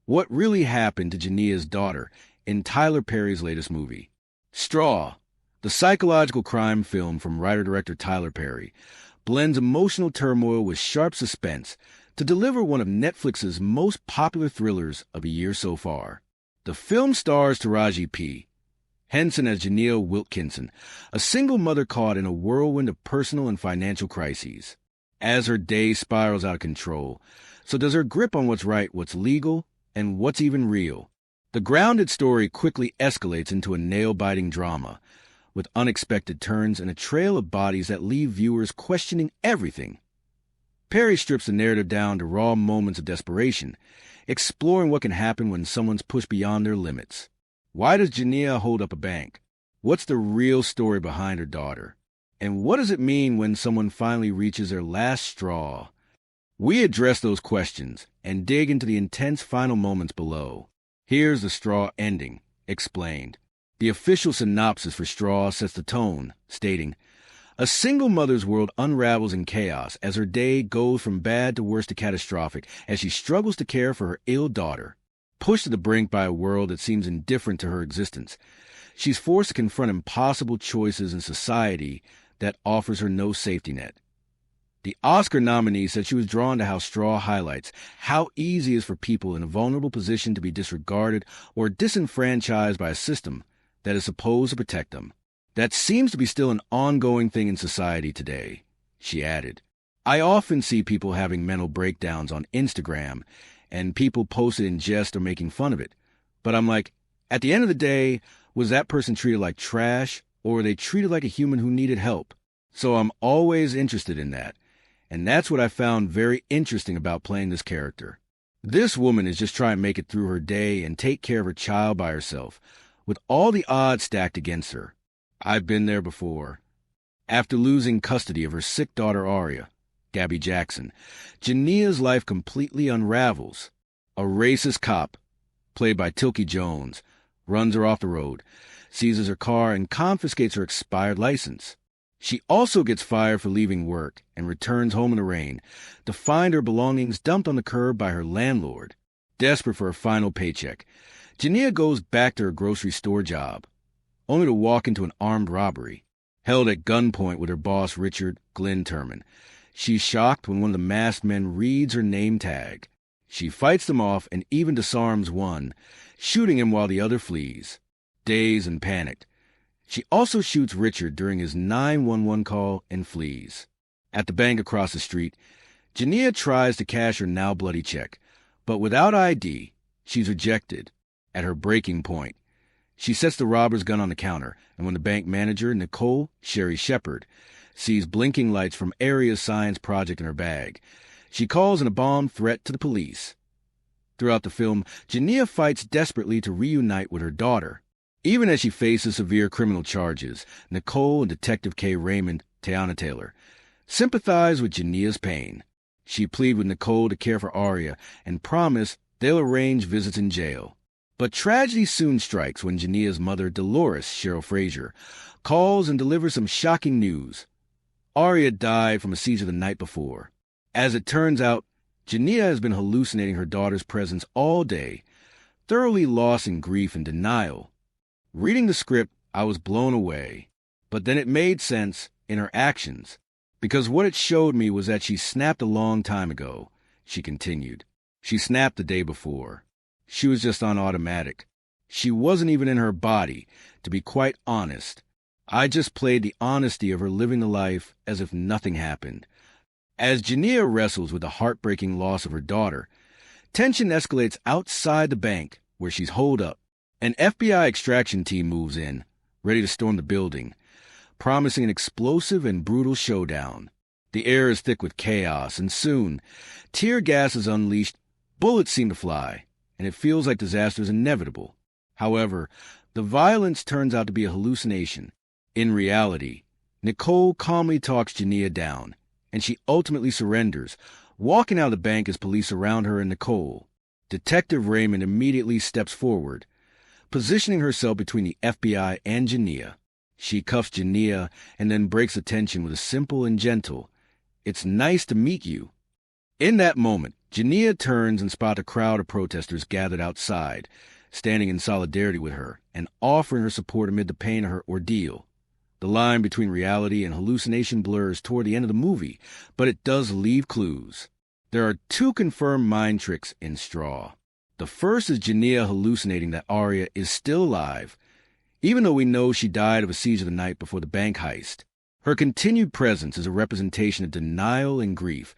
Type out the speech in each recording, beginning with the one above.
What really happened to Janiyah's daughter in Tyler Perry's latest movie? Straw, the psychological crime film from writer-director Tyler Perry, blends emotional turmoil with sharp suspense to deliver one of Netflix's most popular thrillers of a year so far. The film stars Taraji P. Henson as Janiyah Wiltkinson, a single mother caught in a whirlwind of personal and financial crises. As her day spirals out of control, so does her grip on what's right, what's legal, and what's even real. The grounded story quickly escalates into a nail-biting drama, with unexpected turns and a trail of bodies that leave viewers questioning everything. Perry strips the narrative down to raw moments of desperation, exploring what can happen when someone's pushed beyond their limits. Why does Janiyah hold up a bank? What's the real story behind her daughter? And what does it mean when someone finally reaches their last straw? We address those questions and dig into the intense final moments below. Here's the Straw ending, explained. The official synopsis for Straw sets the tone, stating, "A single mother's world unravels in chaos as her day goes from bad to worse to catastrophic as she struggles to care for her ill daughter. Pushed to the brink by a world that seems indifferent to her existence, she's forced to confront impossible choices in society that offers her no safety net." The Oscar nominee said she was drawn to how Straw highlights how easy it is for people in a vulnerable position to be disregarded or disenfranchised by a system that is supposed to protect them. That seems to be still an ongoing thing in society today, she added. I often see people having mental breakdowns on Instagram, and people post it in jest or making fun of it. But I'm like, at the end of the day, was that person treated like trash, or were they treated like a human who needed help? So I'm always interested in that. And that's what I found very interesting about playing this character. This woman is just trying to make it through her day and take care of her child by herself, with all the odds stacked against her. I've been there before. After losing custody of her sick daughter Aria, Gabby Jackson, Janiyah's life completely unravels. A racist cop, played by Tilky Jones, runs her off the road, seizes her car, and confiscates her expired license. She also gets fired for leaving work and returns home in the rain to find her belongings dumped on the curb by her landlord. Desperate for a final paycheck, Janiyah goes back to her grocery store job, only to walk into an armed robbery. Held at gunpoint with her boss Richard Glenn Turman, she's shocked when one of the masked men reads her name tag. She fights them off and even disarms one, shooting him while the other flees. Dazed and panicked, she also shoots Richard during his 911 call and flees. At the bank across the street, Janiyah tries to cash her now bloody check, but without ID, she's rejected. At her breaking point, she sets the robber's gun on the counter, and when the bank manager, Nicole Sherry Shepard, sees blinking lights from Area's science project in her bag, she calls in a bomb threat to the police. Throughout the film, Janiyah fights desperately to reunite with her daughter. Even as she faces severe criminal charges, Nicole and Detective K. Raymond, Teyana Taylor, sympathize with Janiyah's pain. She pleads with Nicole to care for Aria and promise they'll arrange visits in jail. But tragedy soon strikes when Janiyah's mother, Dolores Cheryl Frazier, calls and delivers some shocking news. Aria died from a seizure the night before. As it turns out, Janiyah has been hallucinating her daughter's presence all day, thoroughly lost in grief and denial. Reading the script, I was blown away, but then it made sense in her actions, because what it showed me was that she snapped a long time ago, she continued. She snapped the day before. She was just on automatic. She wasn't even in her body, to be quite honest. I just played the honesty of her living the life as if nothing happened. As Janiyah wrestles with the heartbreaking loss of her daughter, tension escalates outside the bank where she's holed up. An FBI extraction team moves in, ready to storm the building, promising an explosive and brutal showdown. The air is thick with chaos, and soon, tear gas is unleashed, bullets seem to fly, and it feels like disaster is inevitable. However, the violence turns out to be a hallucination. In reality, Nicole calmly talks Janiyah down, and she ultimately surrenders, walking out of the bank as police surround her and Nicole. Detective Raymond immediately steps forward, positioning herself between the FBI and Janiyah. She cuffs Janiyah and then breaks the tension with a simple and gentle, "It's nice to meet you." In that moment, Janiyah turns and spots a crowd of protesters gathered outside, standing in solidarity with her and offering her support amid the pain of her ordeal. The line between reality and hallucination blurs toward the end of the movie, but it does leave clues. There are two confirmed mind tricks in Straw. The first is Janiyah hallucinating that Arya is still alive, even though we know she died of a seizure the night before the bank heist. Her continued presence is a representation of denial and grief,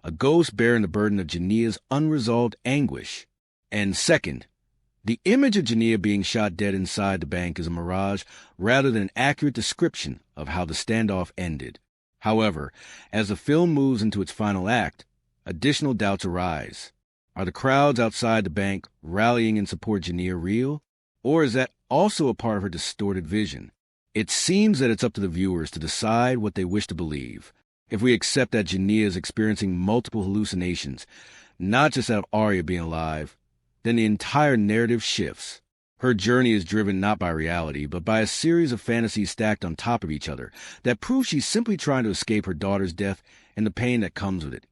a ghost bearing the burden of Janiyah's unresolved anguish. And second, the image of Janiyah being shot dead inside the bank is a mirage rather than an accurate description of how the standoff ended. However, as the film moves into its final act, additional doubts arise. Are the crowds outside the bank rallying in support of Janiyah real? Or is that also a part of her distorted vision? It seems that it's up to the viewers to decide what they wish to believe. If we accept that Janiyah is experiencing multiple hallucinations, not just that of Arya being alive, then the entire narrative shifts. Her journey is driven not by reality, but by a series of fantasies stacked on top of each other that prove she's simply trying to escape her daughter's death and the pain that comes with it.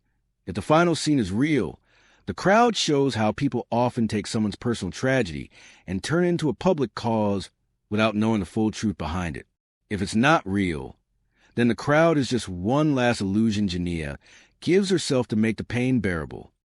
If the final scene is real, the crowd shows how people often take someone's personal tragedy and turn it into a public cause without knowing the full truth behind it. If it's not real, then the crowd is just one last illusion Janiyah gives herself to make the pain bearable.